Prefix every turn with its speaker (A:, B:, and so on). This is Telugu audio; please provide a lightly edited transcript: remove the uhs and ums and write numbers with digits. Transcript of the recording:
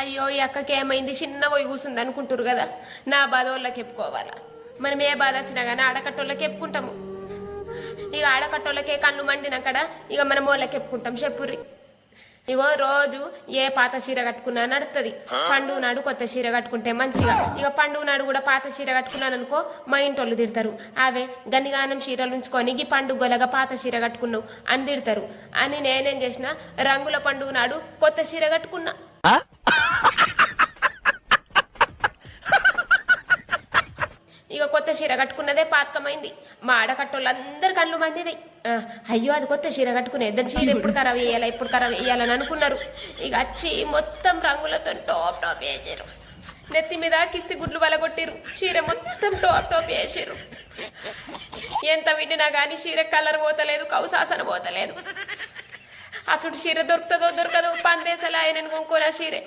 A: అయ్యో ఈ అక్కకి ఏమైంది చిన్న పోయి కూసుంది అనుకుంటారు కదా, నా బాధ వాళ్ళకి చెప్పుకోవాలా. మనం ఏ బాధ వచ్చినా కానీ ఆడకట్టోళ్ళకి చెప్పుకుంటాము. ఇక ఆడకట్టోళ్ళకే కళ్ళు మండినక్కడ ఇక మనం వాళ్ళకి చెప్పుకుంటాం. చెప్పుర్రి. ఇగో రోజు ఏ పాత చీర కట్టుకున్నా నడుతుంది. పండుగ నాడు కొత్త చీర కట్టుకుంటే మంచిగా. ఇక పండుగ నాడు కూడా పాత చీర కట్టుకున్నాను అనుకో మా ఇంటోళ్ళు తిడతారు. అవే గనిగానం చీరలు ఉంచుకొని ఈ పండుగలగా పాత చీర కట్టుకున్నావు అని తిడతారు అని నేనేం చేసిన, రంగుల పండుగ నాడు కొత్త చీర కట్టుకున్నా. ఇక కొత్త చీర కట్టుకున్నదే పాతకమైంది. మా ఆడకట్టోళ్ళందరు కళ్ళు మండినాయి. అయ్యో అది కొత్త చీర కట్టుకునే దాని చీర ఎప్పుడు ఖరాబ్ వేయాలా ఎప్పుడు ఖరాబ్ వేయాలని అనుకున్నారు. ఇక వచ్చి మొత్తం రంగులతో టోప్ టోప్ వేసారు. నెత్తి మీద కిస్తి గుడ్లు వలగొట్టిరు. చీర మొత్తం టోప్ టోప్ వేసారు. ఎంత విండినా కానీ చీర కలర్ పోతలేదు, కౌసాసన పోతలేదు. అసలు చీర దొరుకుతుందో దొరకదో పందేసలా ఆయన కొనుక్కోరా చీరే.